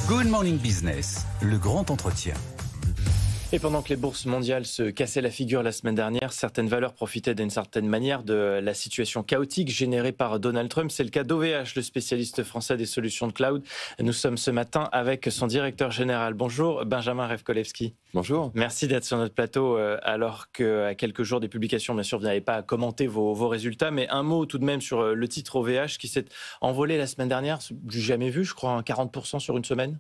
Good Morning Business, le grand entretien. Et pendant que les bourses mondiales se cassaient la figure la semaine dernière, certaines valeurs profitaient d'une certaine manière de la situation chaotique générée par Donald Trump. C'est le cas d'OVH, le spécialiste français des solutions de cloud. Nous sommes ce matin avec son directeur général. Bonjour, Benjamin Revkolevski. Bonjour. Merci d'être sur notre plateau alors qu'à quelques jours des publications, bien sûr, vous n'avez pas à commenter vos résultats. Mais un mot tout de même sur le titre OVH qui s'est envolé la semaine dernière. Du jamais vu, je crois, 40% sur une semaine.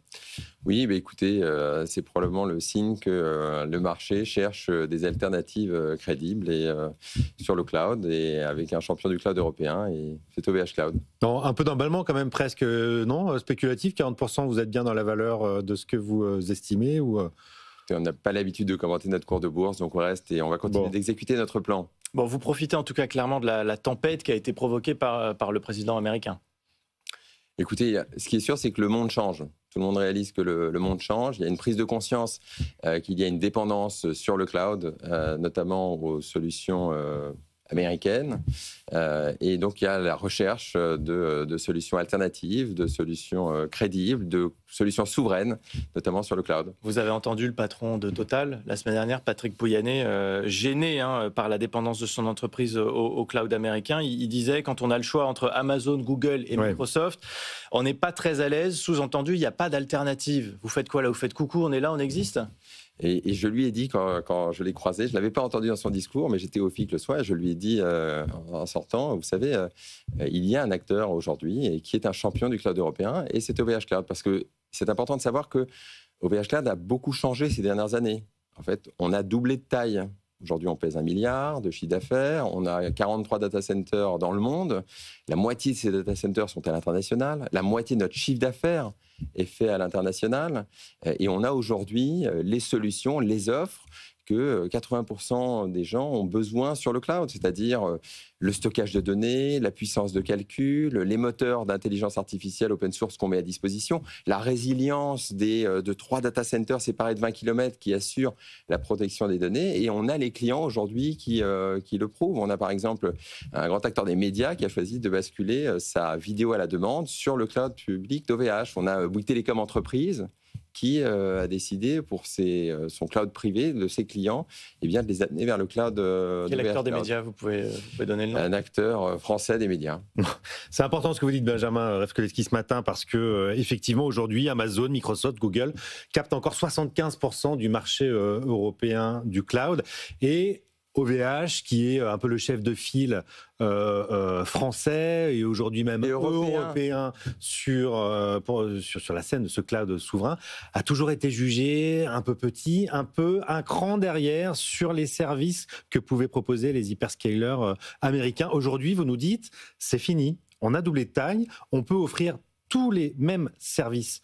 Oui, écoutez, c'est probablement le signe que le marché cherche des alternatives crédibles sur le cloud et avec un champion du cloud européen, et c'est OVH Cloud. Non, un peu d'emballement quand même, presque, non, spéculatif, 40%, vous êtes bien dans la valeur de ce que vous estimez ou... On n'a pas l'habitude de commenter notre cours de bourse, donc on reste et on va continuer d'exécuter notre plan. Bon, vous profitez en tout cas clairement de la tempête qui a été provoquée par le président américain. Écoutez, ce qui est sûr, c'est que le monde change. Tout le monde réalise que le monde change. Il y a une prise de conscience qu'il y a une dépendance sur le cloud, notamment aux solutions américaines. Et donc, il y a la recherche de solutions alternatives, de solutions crédibles, de solutions souveraines, notamment sur le cloud. Vous avez entendu le patron de Total la semaine dernière, Patrick Pouyanné, gêné par la dépendance de son entreprise au cloud américain. Il disait, quand on a le choix entre Amazon, Google et Microsoft, on n'est pas très à l'aise. Sous-entendu, il n'y a pas d'alternative. Vous faites quoi là? Vous faites coucou, on est là, on existe? Et je lui ai dit, quand je l'ai croisé, je ne l'avais pas entendu dans son discours, mais j'étais au FIC le soir, et je lui ai dit en sortant, vous savez, il y a un acteur aujourd'hui qui est un champion du cloud européen, et c'est OVH Cloud. Parce que c'est important de savoir que OVH Cloud a beaucoup changé ces dernières années. En fait, on a doublé de taille. Aujourd'hui, on pèse 1 milliard de chiffre d'affaires. On a 43 data centers dans le monde. La moitié de ces data centers sont à l'international. La moitié de notre chiffre d'affaires est fait à l'international. Et on a aujourd'hui les solutions, les offres que 80% des gens ont besoin sur le cloud, c'est-à-dire le stockage de données, la puissance de calcul, les moteurs d'intelligence artificielle open source qu'on met à disposition, la résilience de 3 data centers séparés de 20 km qui assurent la protection des données. Et on a les clients aujourd'hui qui le prouvent. On a par exemple un grand acteur des médias qui a choisi de basculer sa vidéo à la demande sur le cloud public d'OVH. On a Bouygues Télécom Entreprises qui a décidé pour son cloud privé de ses clients de les amener vers le cloud. Quel acteur des médias, vous pouvez donner le nom? Un acteur français des médias. C'est important ce que vous dites, Benjamin Revkolevski, ce matin, parce que effectivement aujourd'hui, Amazon, Microsoft, Google captent encore 75% du marché européen du cloud. Et OVH, qui est un peu le chef de file français et aujourd'hui même européen sur la scène de ce cloud souverain, a toujours été jugé un peu petit, un cran derrière sur les services que pouvaient proposer les hyperscalers américains. Aujourd'hui, vous nous dites, c'est fini, on a doublé de taille, on peut offrir tous les mêmes services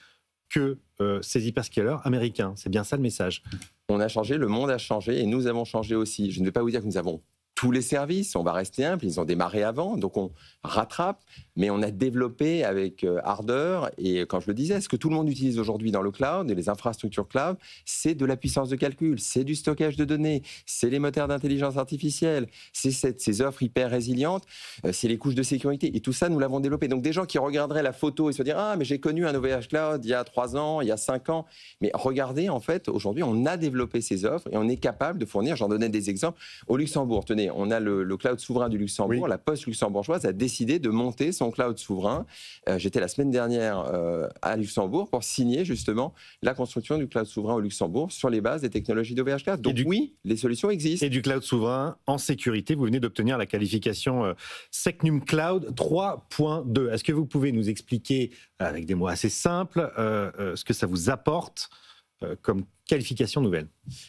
que ces hyperscalers américains. C'est bien ça le message. On a changé, le monde a changé et nous avons changé aussi. Je ne vais pas vous dire que nous avons tous les services, on va rester humble, ils ont démarré avant, donc on rattrape, mais on a développé avec ardeur. Et quand je le disais, ce que tout le monde utilise aujourd'hui dans le cloud et les infrastructures cloud, c'est de la puissance de calcul, c'est du stockage de données, c'est les moteurs d'intelligence artificielle, c'est ces offres hyper résilientes, c'est les couches de sécurité. Et tout ça, nous l'avons développé. Donc des gens qui regarderaient la photo et se dire « Ah, mais j'ai connu un OVH Cloud il y a 3 ans, il y a 5 ans ». Mais regardez, en fait, aujourd'hui, on a développé ces offres et on est capable de fournir, j'en donnais des exemples, au Luxembourg. Tenez, on a le cloud souverain du Luxembourg. La Poste luxembourgeoise a décidé de monter son cloud souverain. J'étais la semaine dernière à Luxembourg pour signer justement la construction du cloud souverain au Luxembourg sur les bases des technologies d'OVH Cloud. Donc oui, les solutions existent. Et du cloud souverain en sécurité, vous venez d'obtenir la qualification Secnum Cloud 3.2. Est-ce que vous pouvez nous expliquer, avec des mots assez simples, ce que ça vous apporte comme qualification nouvelle?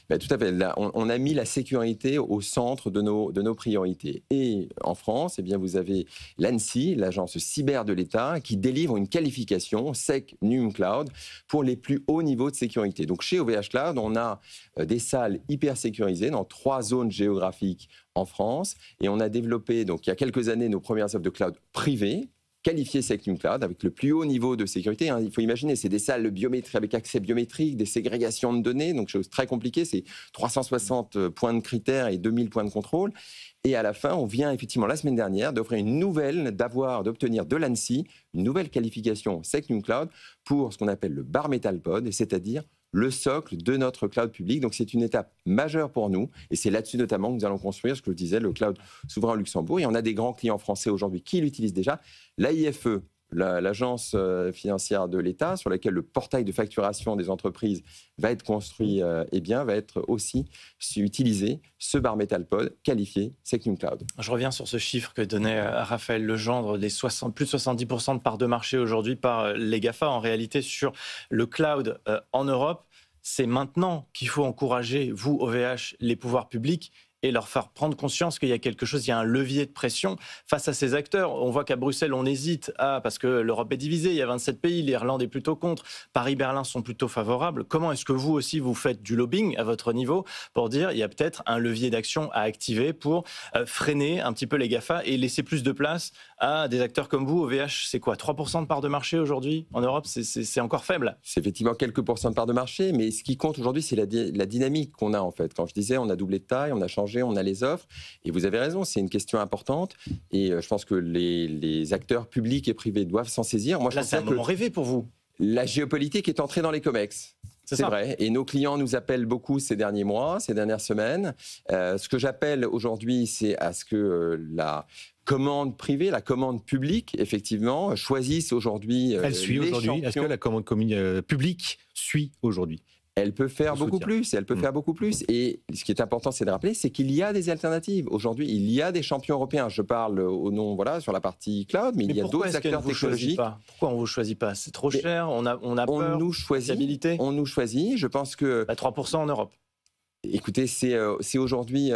Tout à fait. Là, on a mis la sécurité au centre de nos priorités. Et en France, vous avez l'ANSSI, l'agence cyber de l'État, qui délivre une qualification SecNum Cloud pour les plus hauts niveaux de sécurité. Donc chez OVH Cloud, on a des salles hyper sécurisées dans 3 zones géographiques en France. Et on a développé, donc il y a quelques années, nos premières offres de cloud privées, qualifiées Secnum Cloud, avec le plus haut niveau de sécurité. Il faut imaginer, c'est des salles biométriques avec accès biométrique, des ségrégations de données, donc chose très compliquée, c'est 360 points de critères et 2000 points de contrôle. Et à la fin, on vient effectivement la semaine dernière d'obtenir de l'ANSSI une nouvelle qualification Secnum Cloud pour ce qu'on appelle le Bare Metal Pod, c'est-à-dire le socle de notre cloud public. Donc c'est une étape majeure pour nous et c'est là-dessus notamment que nous allons construire ce que je disais, le cloud souverain au Luxembourg. Et on a des grands clients français aujourd'hui qui l'utilisent déjà. L'AIFE, l'agence financière de l'État, sur laquelle le portail de facturation des entreprises va être construit, va être aussi utilisé, ce Bare Metal Pod qualifié Secnum Cloud. Je reviens sur ce chiffre que donnait Raphaël Legendre, des plus de 70% de parts de marché aujourd'hui par les GAFA. En réalité, sur le cloud en Europe, c'est maintenant qu'il faut encourager, vous, OVH, les pouvoirs publics, et leur faire prendre conscience qu'il y a quelque chose, il y a un levier de pression face à ces acteurs. On voit qu'à Bruxelles, on hésite, parce que l'Europe est divisée, il y a 27 pays, l'Irlande est plutôt contre, Paris, Berlin sont plutôt favorables. Comment est-ce que vous aussi, vous faites du lobbying à votre niveau pour dire il y a peut-être un levier d'action à activer pour freiner un petit peu les GAFA et laisser plus de place à des acteurs comme vous? OVH, c'est quoi, 3% de part de marché aujourd'hui en Europe? C'est encore faible. C'est effectivement quelques pourcents de part de marché, mais ce qui compte aujourd'hui, c'est la dynamique qu'on a en fait. Quand je disais, on a doublé de taille, on a changé, on a les offres, et vous avez raison, c'est une question importante, et je pense que les acteurs publics et privés doivent s'en saisir. Moi, là, c'est un moment rêvé pour vous. La géopolitique est entrée dans les COMEX. C'est vrai. Et nos clients nous appellent beaucoup ces derniers mois, ces dernières semaines. Ce que j'appelle aujourd'hui, c'est à ce que la commande privée, la commande publique, effectivement, choisisse aujourd'hui. Elle suit aujourd'hui. Est-ce que la commande publique suit aujourd'hui? Elle peut faire beaucoup plus, faire beaucoup plus. Et ce qui est important, c'est de rappeler, c'est qu'il y a des alternatives. Aujourd'hui, il y a des champions européens. Je parle au nom, sur la partie cloud, mais il y a d'autres acteurs technologiques. Pourquoi on ne vous choisit pas? C'est trop cher, on a peur, stabilité. On nous choisit, je pense que... 3% en Europe. Écoutez, c'est aujourd'hui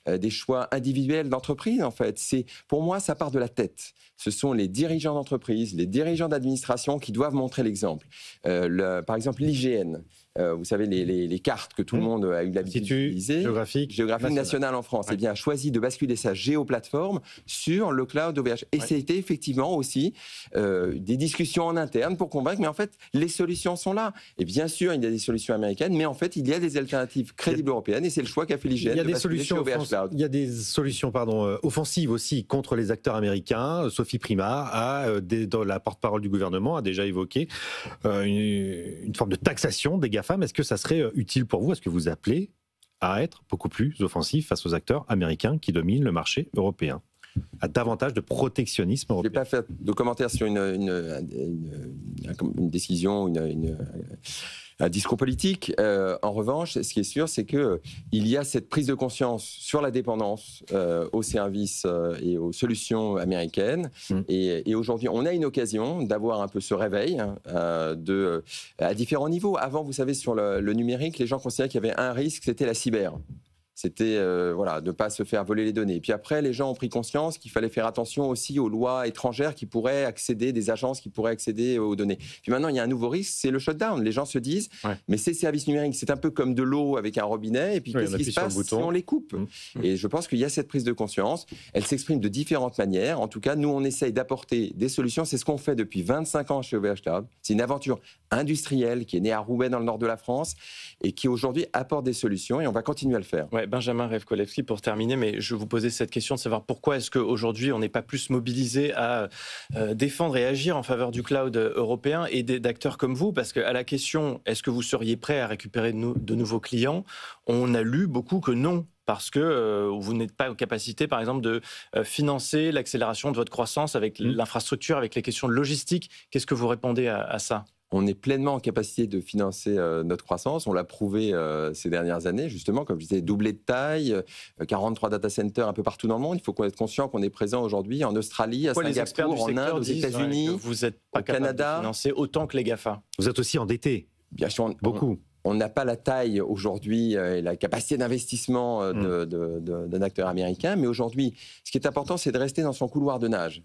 des choix individuels d'entreprise, en fait. Pour moi, ça part de la tête. Ce sont les dirigeants d'entreprise, les dirigeants d'administration qui doivent montrer l'exemple. Par exemple, l'IGN. Vous savez, les cartes que tout le monde a eu l'habitude d'utiliser. Géographique nationale en France, a choisi de basculer sa géoplateforme sur le cloud OVH. Et c'était effectivement aussi des discussions en interne pour convaincre, mais en fait, les solutions sont là. Et bien sûr, il y a des solutions américaines, mais en fait, il y a des alternatives crédibles européennes, et c'est le choix qu'a fait l'IGN de basculer sur OVH Cloud. Il y a des solutions offensives aussi contre les acteurs américains. Sophie Primas, dans la porte-parole du gouvernement, a déjà évoqué une forme de taxation des GAFA. Est-ce que ça serait utile pour vous? Est-ce que vous appelez à être beaucoup plus offensif face aux acteurs américains qui dominent le marché européen, à davantage de protectionnisme européen? Je ne vais pas faire de commentaires sur une décision, un discours politique. En revanche, ce qui est sûr, c'est qu'il y a cette prise de conscience sur la dépendance aux services et aux solutions américaines. Et aujourd'hui, on a une occasion d'avoir un peu ce réveil à différents niveaux. Avant, vous savez, sur le numérique, les gens considéraient qu'il y avait un risque, c'était la cyber. C'était de ne pas se faire voler les données. Et puis après, les gens ont pris conscience qu'il fallait faire attention aussi aux lois étrangères qui pourraient accéder, des agences qui pourraient accéder aux données. Puis maintenant, il y a un nouveau risque, c'est le shutdown. Les gens se disent, mais ces services numériques, c'est un peu comme de l'eau avec un robinet, et puis qu'est-ce qui se passe si on les coupe? Et je pense qu'il y a cette prise de conscience. Elle s'exprime de différentes manières. En tout cas, nous, on essaye d'apporter des solutions. C'est ce qu'on fait depuis 25 ans chez OVH Cloud. C'est une aventure industrielle qui est née à Roubaix, dans le nord de la France, et qui aujourd'hui apporte des solutions, et on va continuer à le faire. Benjamin Revkolevski, pour terminer, mais je vous posais cette question de savoir pourquoi est-ce qu'aujourd'hui on n'est pas plus mobilisé à défendre et agir en faveur du cloud européen et d'acteurs comme vous, parce qu'à la question est-ce que vous seriez prêt à récupérer de nouveaux clients, on a lu beaucoup que non. Parce que vous n'êtes pas en capacité, par exemple, de financer l'accélération de votre croissance avec l'infrastructure, avec les questions de logistique. Qu'est-ce que vous répondez à ça ? On est pleinement en capacité de financer notre croissance. On l'a prouvé ces dernières années, justement, comme je disais, doublé de taille, 43 data centers un peu partout dans le monde. Il faut être conscient qu'on est présent aujourd'hui en Australie, à Singapour, en Inde, aux États-Unis, vous n'êtes pas capable de financer autant que les GAFA. Vous êtes aussi endetté. Bien sûr, beaucoup. On n'a pas la taille aujourd'hui et la capacité d'investissement d'un acteur américain, mais aujourd'hui, ce qui est important, c'est de rester dans son couloir de nage.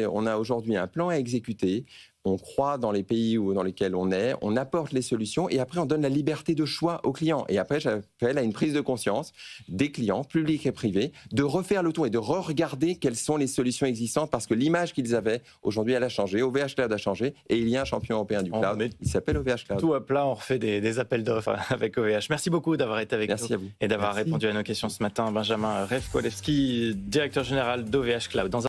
On a aujourd'hui un plan à exécuter on croit dans les pays dans lesquels on est, on apporte les solutions et après on donne la liberté de choix aux clients. Et après, j'appelle à une prise de conscience des clients, publics et privés, de refaire le tour et de re-regarder quelles sont les solutions existantes parce que l'image qu'ils avaient, aujourd'hui, elle a changé. OVH Cloud a changé et il y a un champion européen du cloud. Il s'appelle OVH Cloud. Tout à plat, on refait des appels d'offres avec OVH. Merci beaucoup d'avoir été avec Merci nous à vous. et d'avoir répondu à nos questions ce matin. Benjamin Revkolevski, directeur général d'OVH Cloud.